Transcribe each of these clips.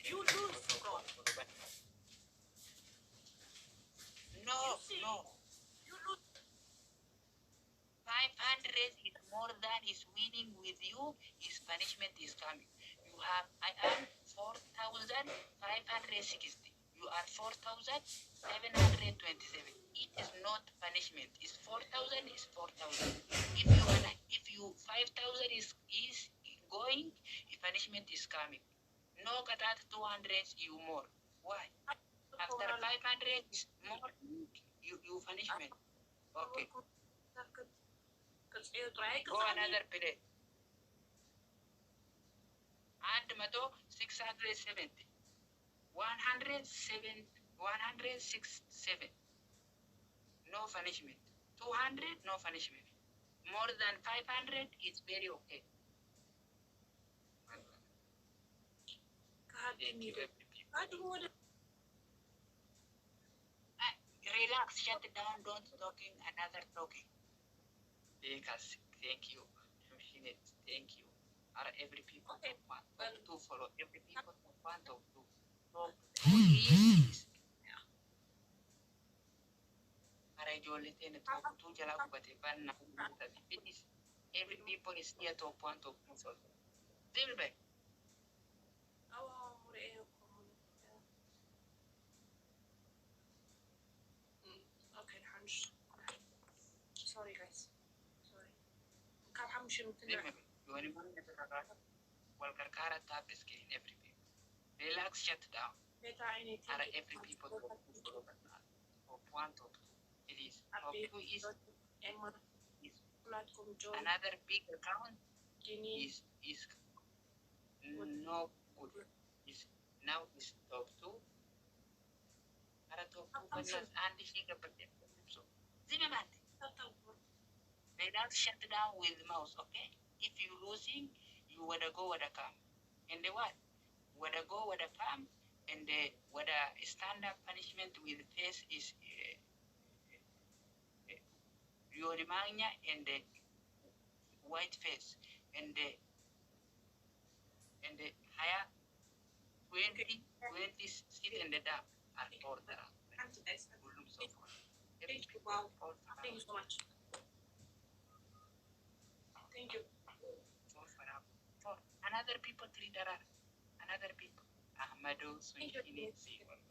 You lose, bro. No, no. You lose. 500 is more than is winning with you. His punishment is coming. I am 4,560. You are 4,727. It is not punishment. It's 4,000 is 4,000. If you 5,000 is going, the punishment is coming. No katat 200 you more. Why? After 500 is more, you punishment. Okay. Go another play. Add mato 670. 106.7. No punishment. 200, no punishment. More than 500 is very okay. Thank you, everybody. Relax, shut it down, don't talking, another talking. Because, thank you. Thank you. Are every people want to follow every people want to talk is para ijoollee teene tokkotu jalaa qubate banna finish. Every people is here to point of solve. Silver. Okay, hunch. Sorry, guys. Sorry. Can't hunch him tonight. You want to well, Karkara tap is killing every people. Relax, shut down. Are every people to follow or point of it is. Who is another big account is no good. Is now is top 2. Para top 2 was and she got so Zimmerman. Relax, shut down with mouse, okay? If you losing, you wanna go with a come. And the what? Wanna go with a come, and the whether stand-up punishment with face is Yorimanya and the white face and the higher 20 sit in the dark and order. Wow. Thank you so much. Thank you. For another people three there are another people. Ahmadu Sunshini Siwan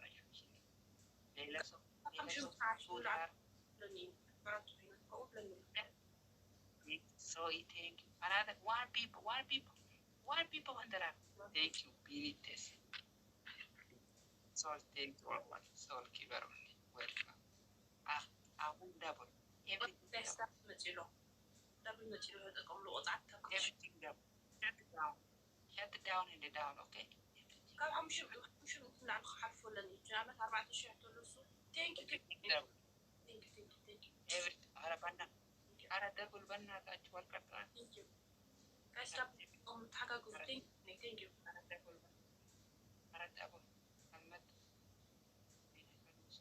so he thank you. Another one people on the thank you, Billy Tess. So thank you all one. So Kibaroni. Welcome. I won't double. Everything double. Everything double. Shut it down and the down, okay? Thank you. Every Arabana. Ara double banana actual kata. Thank you. Guys, stop. Thank you. Ara double. Ara double. Ahmed.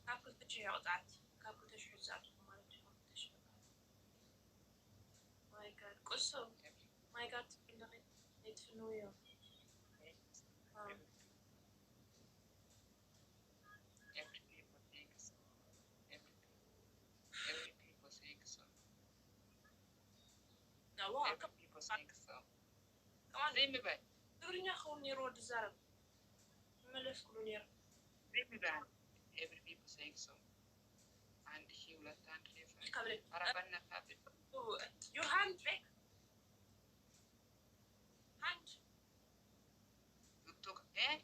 Kapı taşı outside. Kapı taşı outside. My God. Kuso. My God. Need to know you. Every people thinks. Every people think so. Now what? Every people think so. Come on. Leave me back. تقولين يا أخوني رود الزرق. ملف كلونير. Leave me back. Every people think so. And he will attend different. Kabel. Arabana habit. Your hand back. Hand. You took Hand.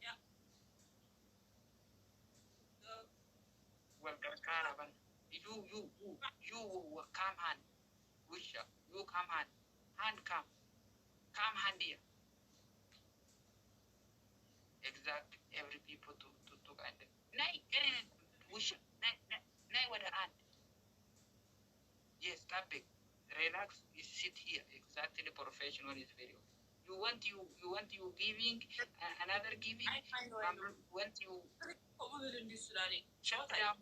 Yeah. Well, caravan. You come hand. Wisha. You come hand. Hand come. Come hand here. Exactly. Every people to and nay, wisha. Nay with the hand. Yes, topic. Relax. You sit here. Exactly. The professional is very. You want you giving another giving. I know. Want you. Shut down.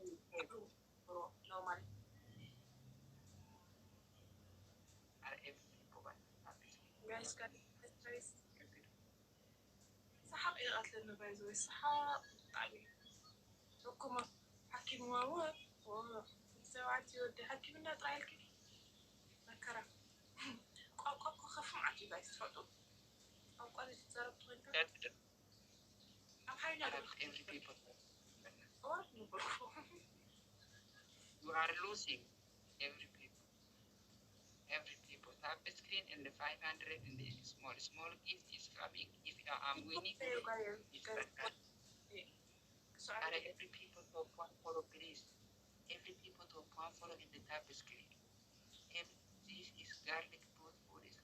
Bro, normal. Are every people guys got guys صحاب إيه قتل إنه بايزوي صحاب طعمي حكومة حكيم واوا سواتي ودي حكيمنا طايل كده مكرة قاقا خف معتي بايز تفضل أو قال تجرب تغني أم حينا every people. أور نبرفو You are losing every people. Every people have a screen and the 500 and the small gift is coming. If I'm winning, it's better. Are every people to one follow, please? Every people to one follow in the tab screen. This is garlic food food is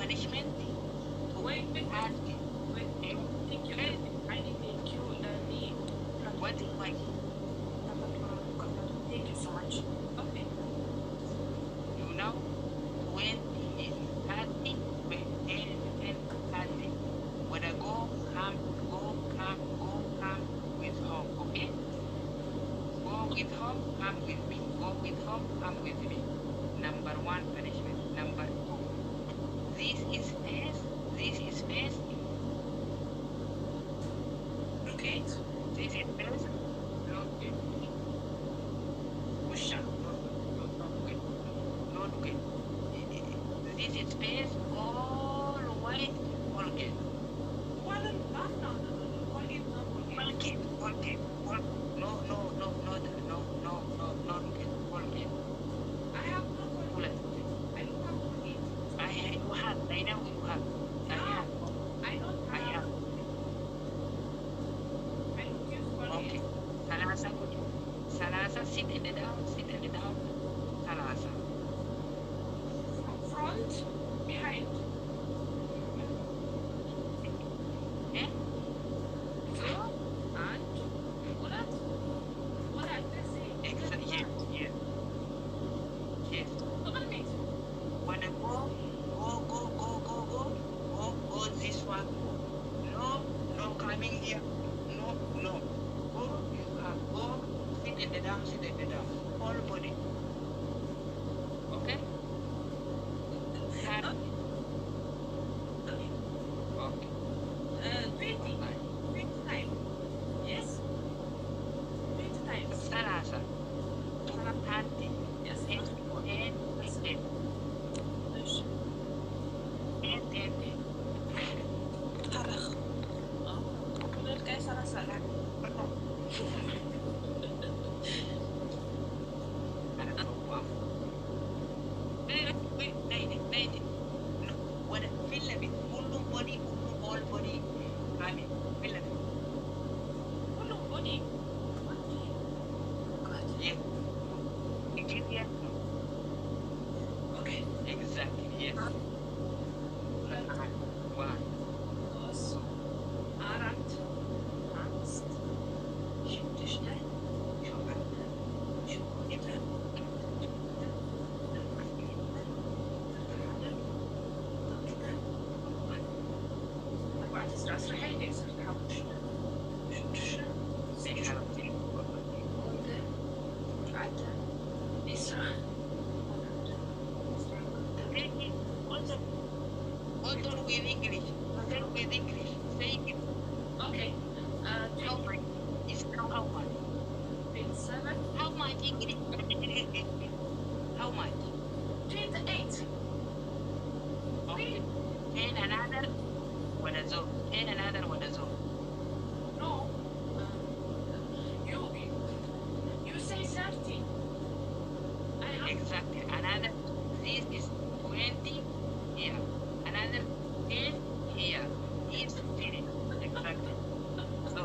punishment. Wait, thank you. I need thank you. What is my Thank you so much. Okay. you know 20 is 30 when 10 30 when I go come with home, okay? Go with home, come with me. Go with home, come with me. Number one punishment. Number two, this is space. Okay. This is space. Okay. Push up. Not okay. This is space. All white. Okay. Well, no. Okay. No, okay. I have no Bullet. I don't have money. I know you have. I don't I have. have. I don't use money. Okay. Salasa, sit in the down. Salasa. Front, behind. Eh? Front and what I say. Excellent. Yes. Look at me. Wanna go this one. No coming here. No. Go, you have go, sit in the down. Whole body. Okay? Hand. Okay. 20 times. Yes. 20 times. Salasa. 30. Yes. 10. Tarach. Ulit kayo sala-sala. Ulong body. Okay. Exactly, yes. One. Dos. Arat. Angst. Siebte schnell. Hold on with English. Say it. Okay. much English? How much? 28. Okay. And another what a zone. And another what a zone. No. You say 30. I am. Exactly. Another this is 20 here. Another 10 here. Is finished. Exactly. So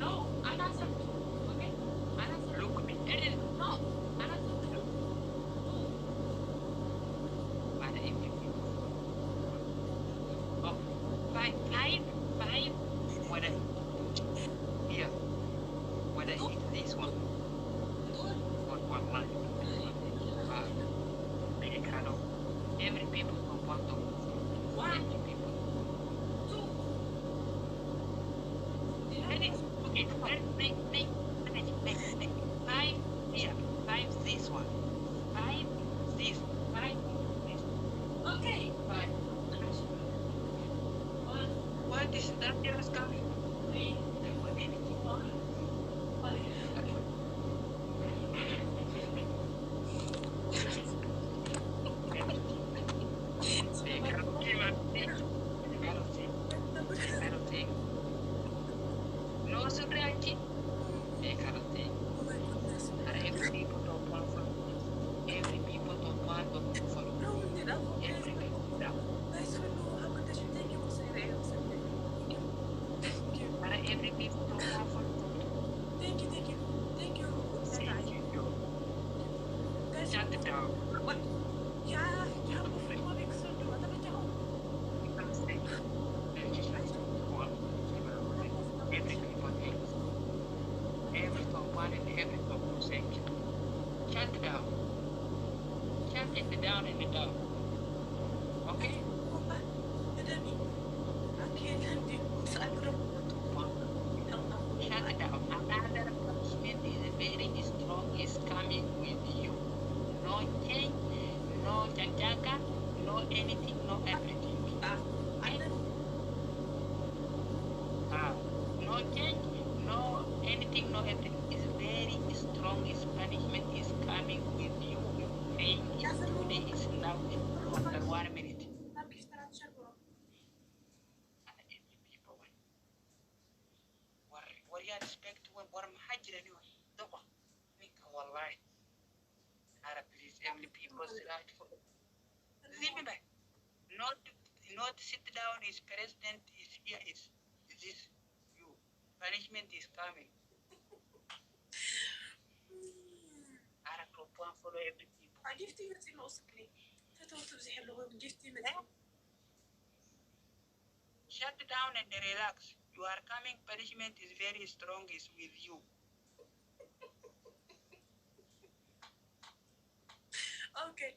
No, another two. Okay? Another. look me. No, another two. What if you oh five what a here. What a hit this one. One line. Americano. Every people from Porto. One, Every people. two. Okay, next. Five here. Five this one. Five this. Five this. Okay. Five. One, What is that there is coming? three, What anything? one, five. No sobriety. They cannot take. Oh my goodness. Every people don't want for every people don't want to follow. No, hindi na ako. Every people down. Guys, ano, ako na siya. Thank you po sa area. Thank you. Para every people don't want for Thank you. Thank you. Guys, shut it down. what? Yeah, yeah, mo free mo big soon. Ano ba dyan? Every people takes. Every top one and every top section. Shut it down. Shut it down and it down. Okay? Madami. Akin, hindi. Saan ko na Shut it down. Another punishment is very strong is coming with you. No change, no jajaka, no anything, no everything. No change, no anything, no everything. Is very strong. Is punishment is coming with you. Pain is today is now after 1 minute. Every people what you expect when محجر anyway. دقة منك والله. Arab please every people right for. Remember, not sit down is president is here is this you. Punishment is coming. Arab group one follow every people. عجبتي مثل أوسكلي فتوتو زي حلوة جبتي مثل Shut down and relax. You are coming. Punishment is very strong. Is with you. Okay.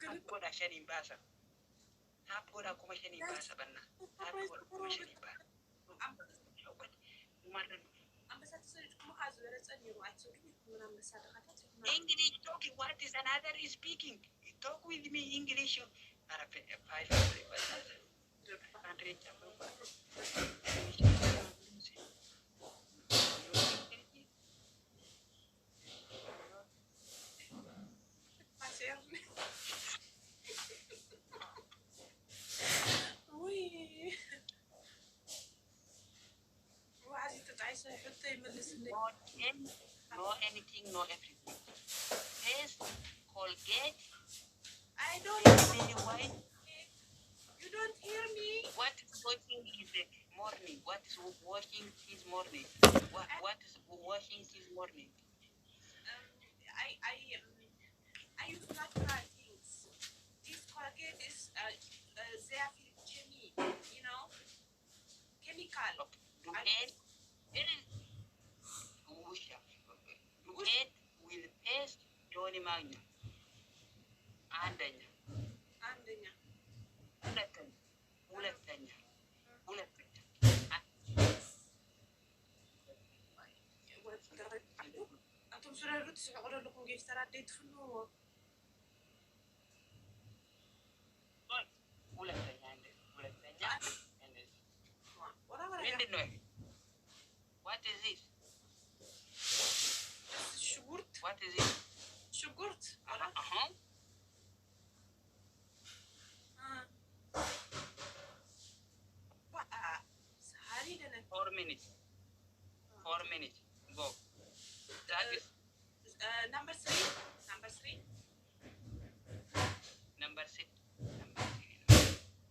Hapoda shani mbasa. Hapoda kuma shani mbasa banna. Hapoda kuma shani mbasa. English talking. What is another is speaking? Talk with me English. No anything, no everything. Face, Colgate. I don't Very white. You don't hear me? What is washing is the morning? What is washing is morning? What is washing is morning? I use natural things. This Colgate is chemie, you know, chemical. It will paste Johnny Magna. Andanya. Ulatanya. أنتم شو رأيكم تسمعوا لكم كيف ترى ديت فنو؟ Ulatanya. Mandi no. What is this? ሽጉርት What is it? ሽጉርት ሳሪ ደነ 4 minutes. 4 minutes. Go. That is number 3. Number 3. number 6.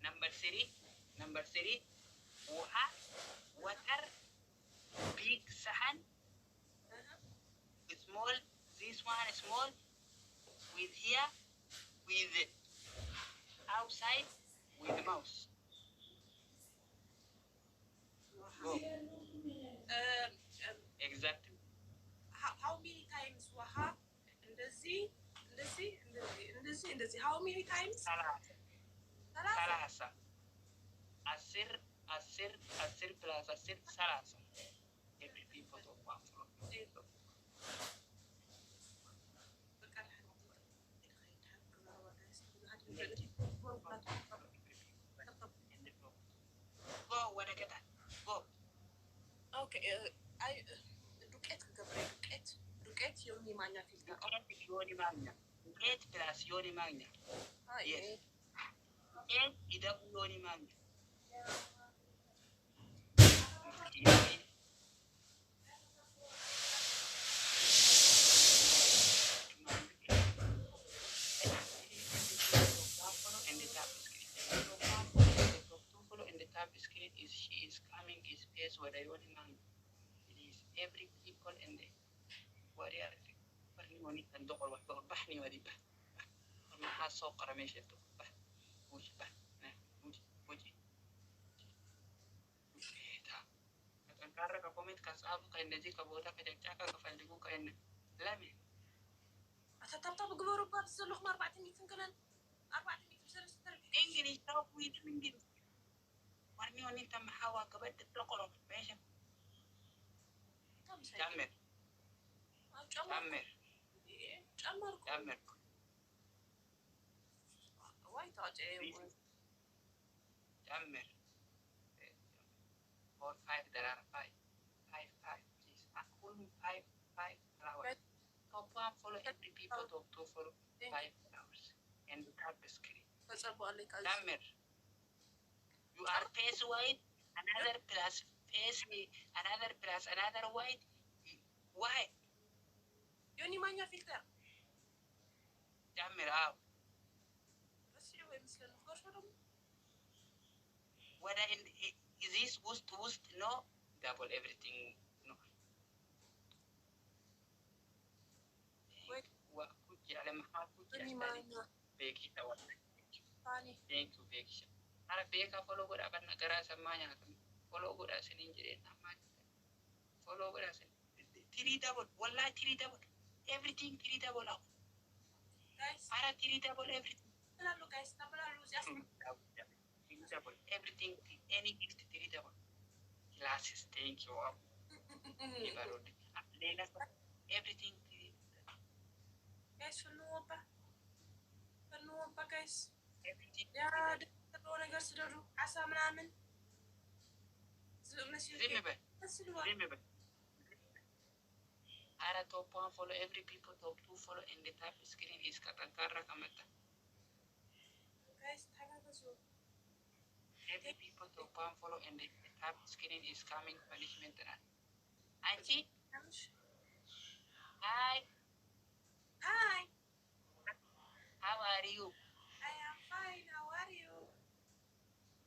Number 3. Number 3. Wuha. Water. Big sahan. Small. This one is small. With here. With outside. With mouse. Go. Exactly. How many times ውሃ እንደዚህ how many times? ثلاثة. أسر plus أسر ثلاثة. Every people to one from. Go ولا كده. Go. Okay. ዱቄት ዮኒ ማኛ ፊልተር ዱቄት ፕላስ ዮኒ ማኛ ይደቁ ዮኒ ማኛ She is coming his face where I want him. It is every people in the warrior. Parlimoni and Dokor Bahni or the Bah. From Hasso Karamesha to Bah. Bush Bah. Buji. Akan karena kapomet kasab kain daji kabota kajak cakap kafal diku kain lami. أتطبطب جبروا باب السلوخ ما 400 كمان 400 مسلسل إنجليش تاو كويت من دين warni wanita mahawa kabad tokoro mesha Jammer واي تاجي Jammer 4 5 there are 5 please akun 5 flowers top one follow every people to follow 5 flowers and the top screen Jammer you are face white, another plus face another white. Why? Yoni manya filter. Jammer out. Whether is this boost? No. Double everything. No. Wait. What could you Thank you, Becky. Ara beka follow goda kan negara samanya kan follow goda senin jere namanya follow goda sen three double wallahi three double everything three double out guys ara three double everything lalu guys lalu just three double everything any gift three double glasses thank you everything three guys ፈኑ guys everything ya ነገር ስደዱ አሳ ምናምን Remember. Ara top one follow every people top two follow in the top screen is katakara kamata. Guys, tagagaso. Every people top one follow in the top screen is coming punishment na. Auntie. Hi. How are you? I am fine. How are you?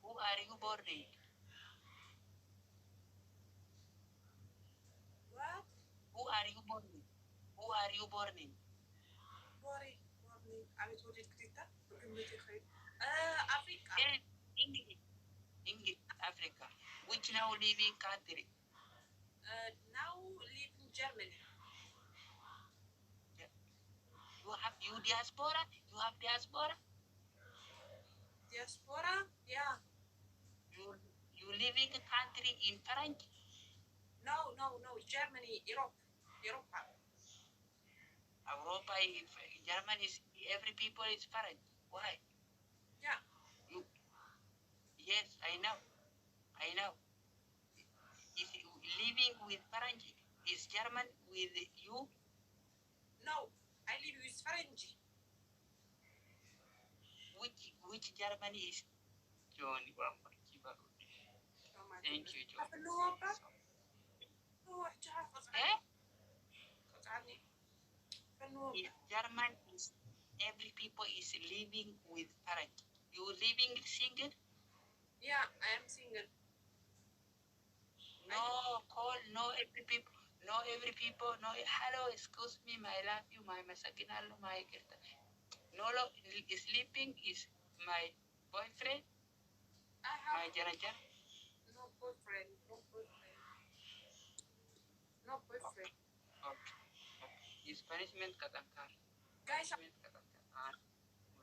Who are you boarding? What? Who are you boarding? Boring. I will tell you Africa. English, Africa. Which now living country? Now live in Germany. Yeah. You diaspora? You have diaspora? Diaspora? Yeah. You live in a country in French? No. Germany, Europe. Europa, Germany is every people is French. Why? Yeah. Yes, I know. living with Faranji? Is German with you? No, I live with Faranji. Which Germany is Johnny? Thank you, John. Eh? If German is every people is living with Faranji. You living single? Yeah, I am single. No call, no every people. No every people, no hello, excuse me, my love you, my masakinalo, my kirta. No sleeping is my boyfriend, I have my jarajar. no boyfriend. No boyfriend. No boyfriend. Okay. Is punishment katankar. Guys, Punishment katankar. So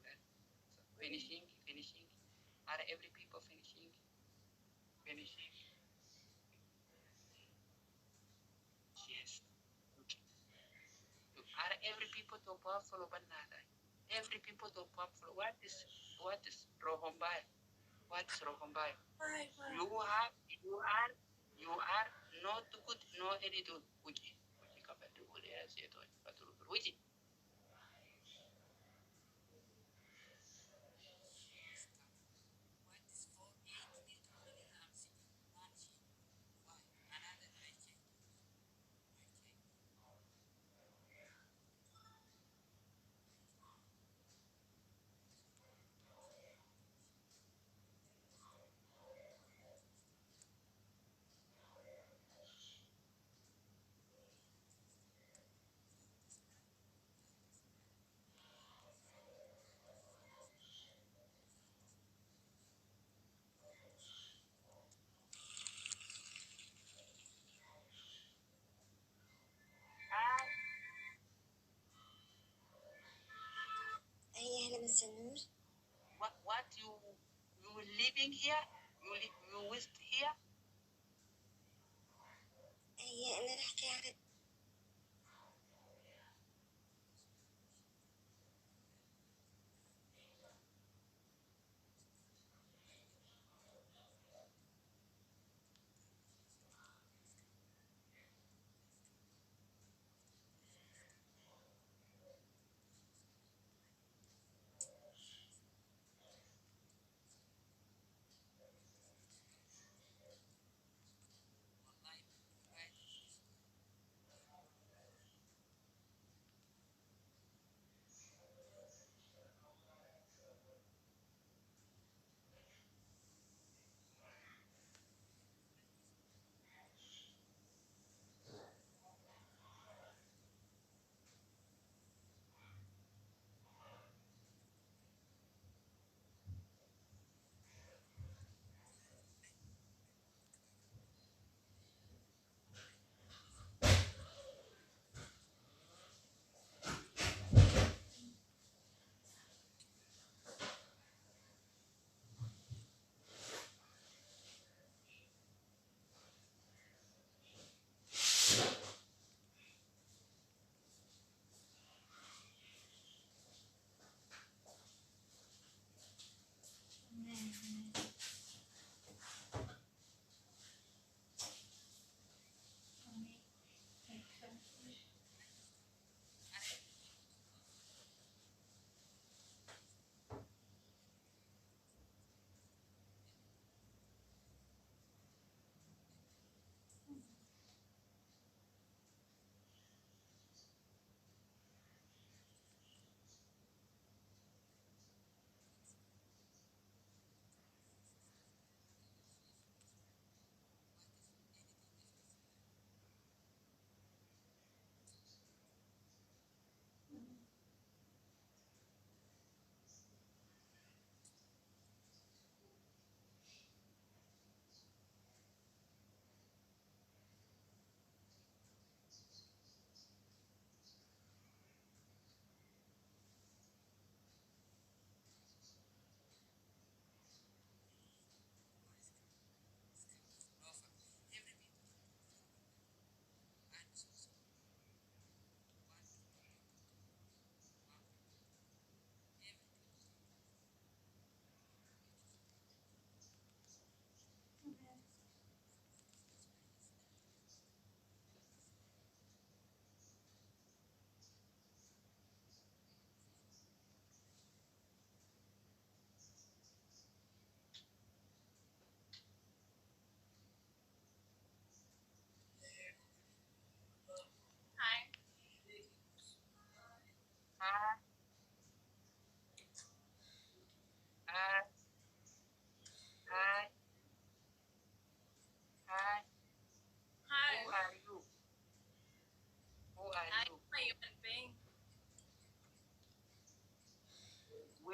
finishing. Are every people finishing? Finishing. Yes. Okay. Are every people to follow banana? Every people to follow. What is Rohombai? What is Rohombai? You are not good, no editor. Uji kapan dulu ya sih itu. Betul uji. What you living here? You wish here? أنا نحكي عن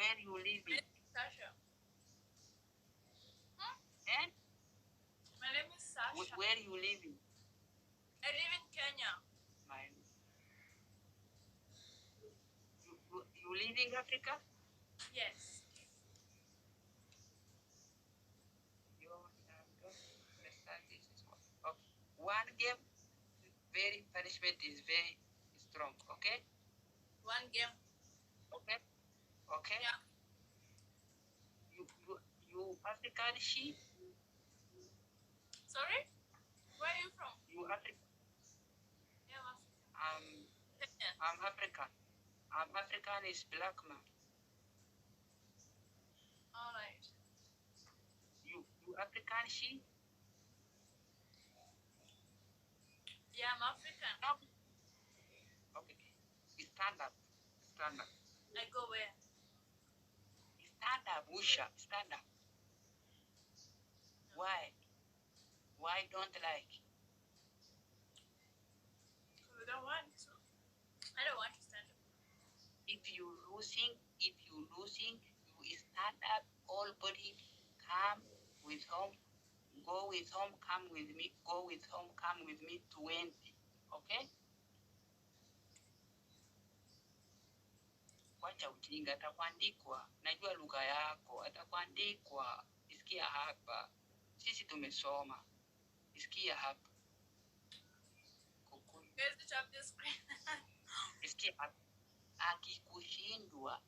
where you living? Sasha. Eh? My name is Sasha. Where you living? I live in Kenya. You live in Africa? Yes. You don't understand this is what. Okay. One game, very punishment is very strong. Okay. One game. Okay. Okay. Yeah. You African sheep. Sorry? Where are you from? You African. Yeah, I'm African. Kenyan. I'm African. I'm African is black man. All right. You African sheep. Yeah, I'm African. Okay. Stand up. Stand up. I go where? Stand up, Usha. Stand up. Why? Why don't like? Because I don't want to. I don't want to stand up. If you losing, you stand up. All body come with home. Go with home. Come with me. Go with home. Come with me. 20. Okay? Wacha ujinga, atakuandikwa. Najua lugha yako, atakuandikwa. Isikia hapa. Sisi tumesoma. Isikia hapa. Where's the top of the screen? Isikia hapa. Akikushindwa,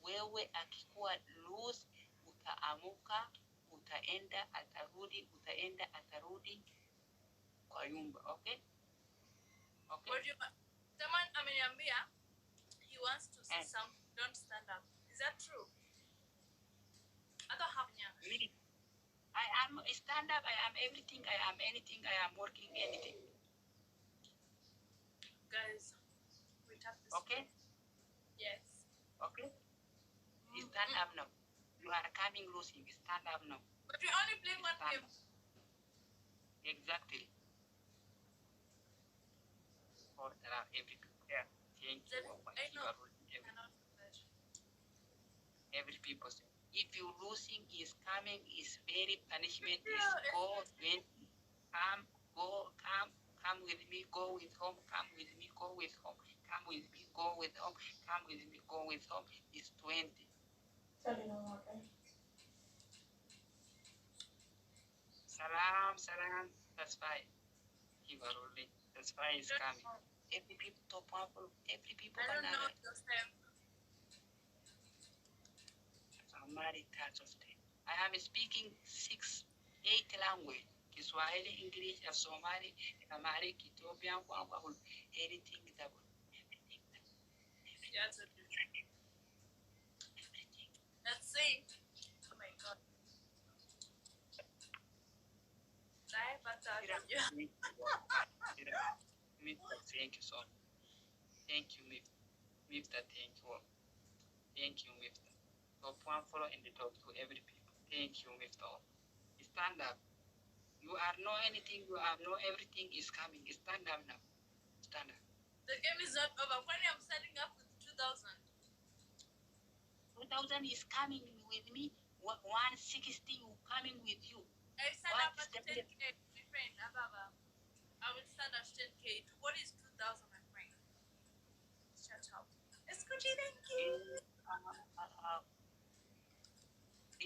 wewe akikuwa loose, utaamuka, utaenda, atarudi, utaenda, atarudi kwa yumba. Okay? Okay? What do you want? Someone ameniambia he wants to see something. Don't stand up. Is that true? I don't have nyanga. Me, I am stand up. I am everything. I am anything. I am working anything. Guys, we tap this. Okay? Yes. Okay? Stand up now. You are coming losing. Stand up now. But we only play one Stand game. up. Exactly. Or there are every people there. Thank you. I know. Every people say, if you losing is coming, is very punishment is go when come with me, go with home, come with me, go with home, come with me, go with home, come with me, go with home is 20. Salam, that's fine. You are only, that's fine is coming. Every people top powerful, every people I don't know your name. I am speaking 8 language. Kiswahili, English, Somali, Amharic, Ethiopian, anything double. Everything. Yes, everything. Let's see. Oh my God. Thank you, son. Thank you, Mifta. Thank you. Thank you, Mifta. Top one follow in the top to every people. Thank you, Mifta. Stand up. You are know anything, you are know everything is coming. Stand up now. Stand up. The game is not over. When I'm setting up with 2,000. 2,000 is coming with me. 160 will coming with you. I stand up at 10K, my friend. Ababa. I will stand at 10K. What is 2,000, my friend? Shut up. Escuchi, thank you.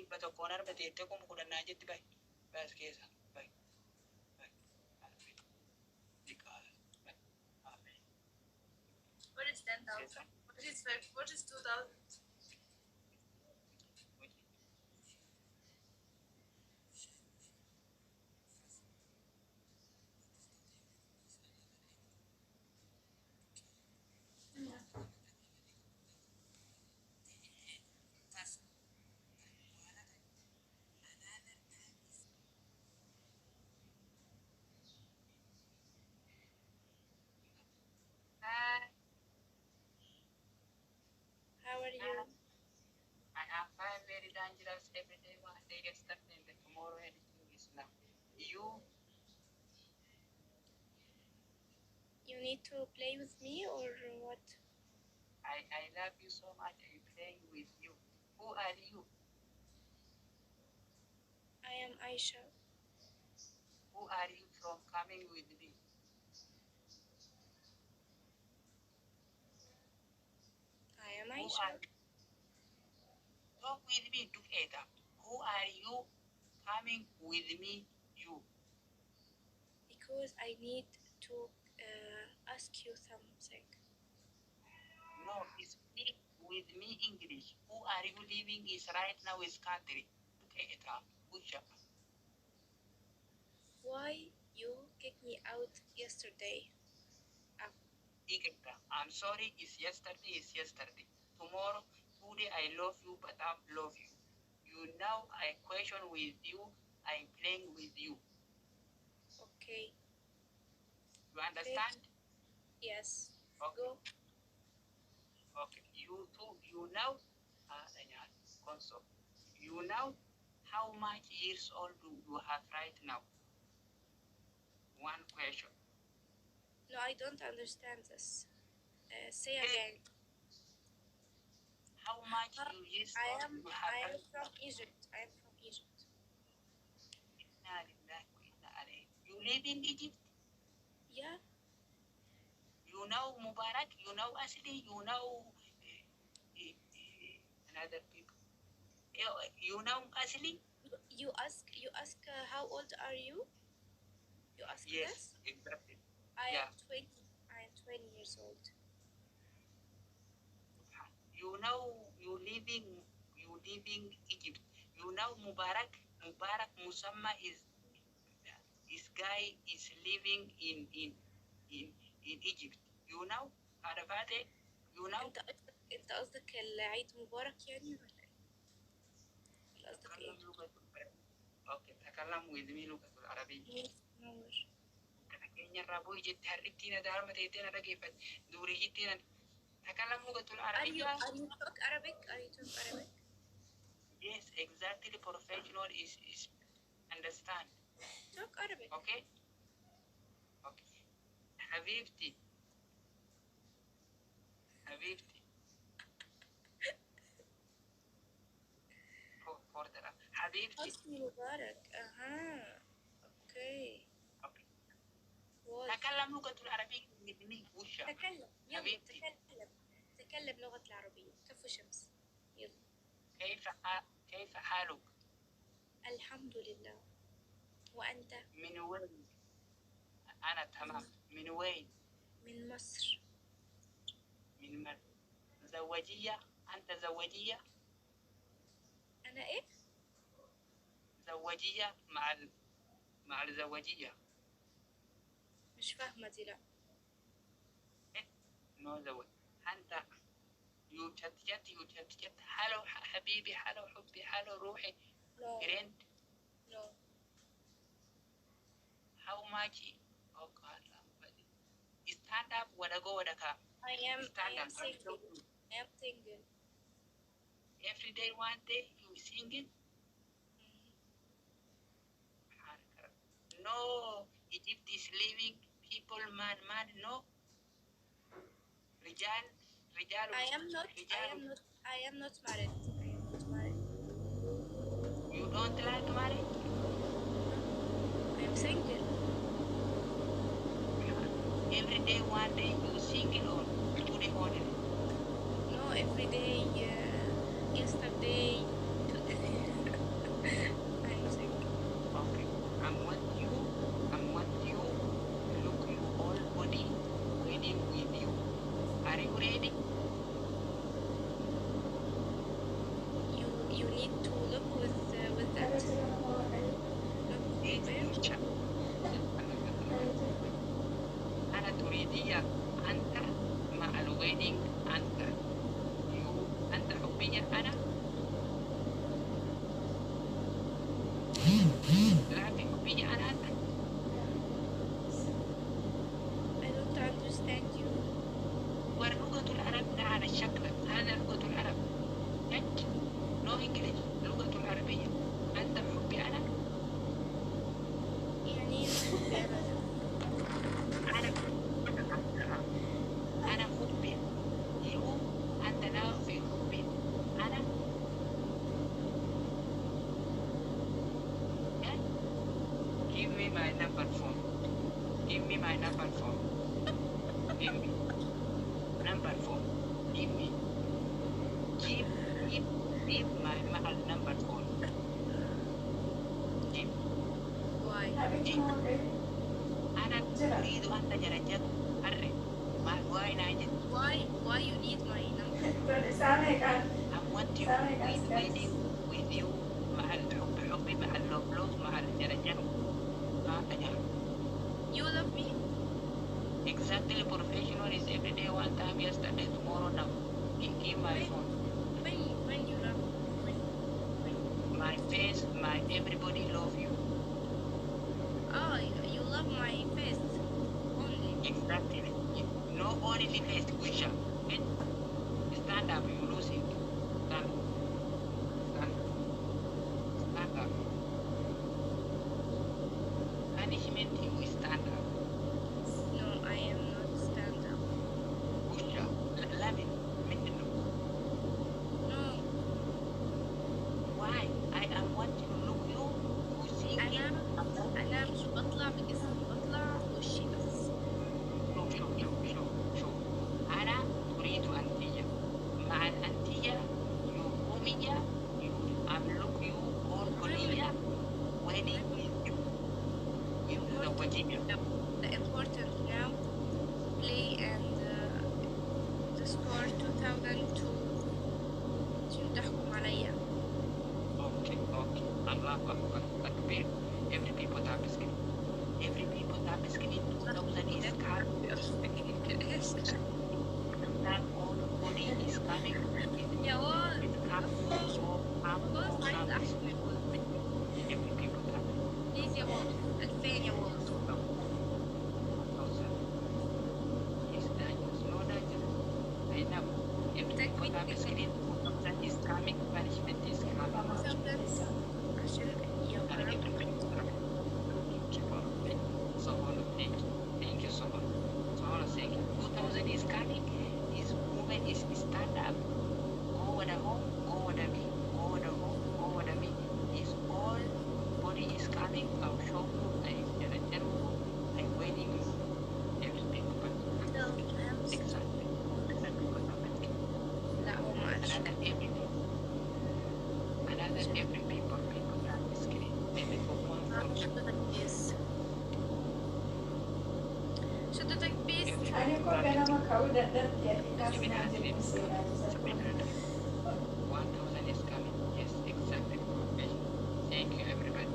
But the corner, but they take on good and I by best case. What is 10,000? What is 2,000? How are you? I am very dangerous every day. One day get stuck in the tomorrow anything is now. You need to play with me or what? I love you so much. I playing with you. Aisha. Who are you from coming with me? I am Who Aisha. are talk with me together? Who are you coming with me? You. Because I need to ask you something. No, speak with me English. Who are you living is right now is country? Together. Usha. Why you kicked me out yesterday? Ignorant. I'm sorry, it's yesterday, it's yesterday. Tomorrow, today I love you, but I love you. You now I question with you, I'm playing with you. Okay. You understand? Yes. Okay. Go. Okay. You too, you know, console. You know how much years old do you have right now? One question. No, I don't understand this. Say again. How much you years old you have I am right from now? Egypt. I am from Egypt. You live in Egypt? Yeah. You know Mubarak, you know Asli, you know another people. You know Asli? You ask how old are you? You ask Yes, this? exactly. I Yeah. am 20. I am 20 years old. You know you living Egypt. You know Mubarak Musamma is guy is living in Egypt. You know Arafate? You know انت قصدك العيد مبارك يعني ولا ايه؟ ولا قصدك ايه؟ تكلم لغة العربية. اوكي تكلم with me لغة العربية. نور. كينيا رابو يجي تهربتينا دار ما تيتينا رقيبة دوري جيتينا تكلم لغة العربية. Are you talk Arabic? Are you talk Arabic? Yes, exactly. Professional is understand. Talk Arabic. Okay. Okay. حبيبتي further حبيبتي. حسني مبارك. اها. اوكي. Okay. واضح. تكلم لغة العربية من وشة. تكلم. يلا حبيبتي. تكلم لغة العربية. كفو شمس. يلا. كيف حالك؟ الحمد لله. وأنت؟ من وين؟ أنا تمام. من وين؟ من مصر. من مصر. زوجية؟ أنت زوجية؟ أنا إيه؟ زوجية مع الزوجية. مش فاهمة دي لا. نو زوج. أنت يوتشت حلو حبيبي حلو حبي حلو روحي. No. Friend. No. How much? Oh God. Stand up. Wanna go? Wanna come? I am single. I am single. Every day, one day, you singing? No, Egypt is living people, man, no. Rijal. I am not married. You don't like marriage? I am single. Every day, one day, you singing or today only? No, every day, yesterday, today. I'm single. Okay, I'm with you. Look, you all body waiting with you. Are you ready? You need to look with that. أنا تريدية أنت مع الويدنج أنت أنت حبية أنا لا حبية أنا أنت. I don't understand you. ولغة العرب على الشكل هذا لغة العرب. نو إنجليش لغة العربية. أنت حبي أنا يعني أنا حبي يو أنت لا في حبي أنا my number phone. Give me my number phone. Give me number phone. Give me. Give my mahal number phone. Give. Why? Give. أنا أريد أن أتجرجر. أري. ما why ناجد. Why you need my number? I want you with wedding with you مع الحب حبي مع اللوبلوز مع الجرجر. ما أجر. You love me? Exactly, professional is every day, one time, yesterday, tomorrow, now. Give my phone. When you love me? When? My face, my everybody love you. Oh, you love my face only. Exactly. No only face, Wisha. Stand up, you lose it. Stand up. Stand up. Stand up. Punishment, you stand up. No, I am not stand up. Wisha. Lamin. Minno. No, Why? I want you to look you. Who see أنا مش بطلع بجسمي، بطلع بوشي بس. شوف. أنا أريد أنتية. مع الأنتية يومية أملك يو all كلية wedding with you. You مزوجين. The important now play and the score 2002 عشان تحكم عليا. Okay. الله أكبر. تكبير. Every people tap screen. 2000 is coming. That all body is coming. يا ولد It's coming. So بص عايز أحكم يا ولد. every people tap. بليز يا ولد 2000 يا ولد. It's dangerous. No dangerous. I know. Every people tap screen. 2000 is coming. Punishment is coming. عشان يا ولد. Thank you so much. So I want to say 2000 is coming. This woman is stand up. Go with the home, go with the me, go with the home, go with the me. This all body is coming. I'll show you. I'm waiting. Everything. Exactly. لا هو ما قالش. Another everything. Another every people on the screen. Maybe for one for شدتك بيس. شدتك بيس. is coming. Yes, exactly. Thank you, everybody.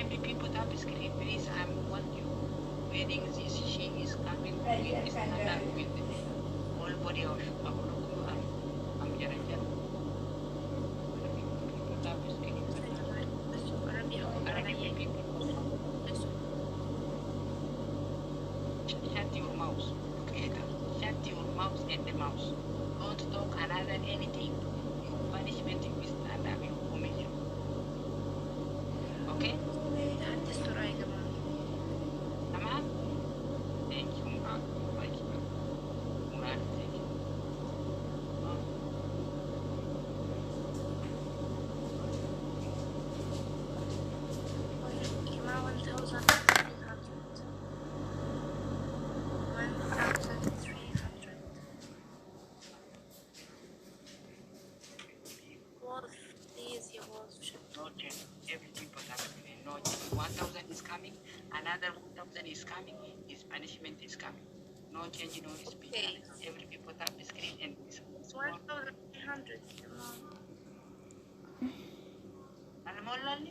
Every people tap screen, please. I want you. Wedding this, she is coming with stand up with all body of I'm Jarajan. People tap screen. Arabic people. Shut your mouse. Look at that. Shut your mouse and the mouse. Don't talk another anything. Your punishment is stand up. You commission. Okay? تحدي السرعة يا جماعة. تمام؟ Thank you, Murad. Thank you. Murad, thank you. يا جماعة 1300. 1300. Wolf, please يا Wolf. No change. Every people have screen. No change. 1000 is coming. Another 1000 is coming. His punishment is coming. No change, no speed. Okay. Every people have screen and this. 1300 يا جماعة. المولى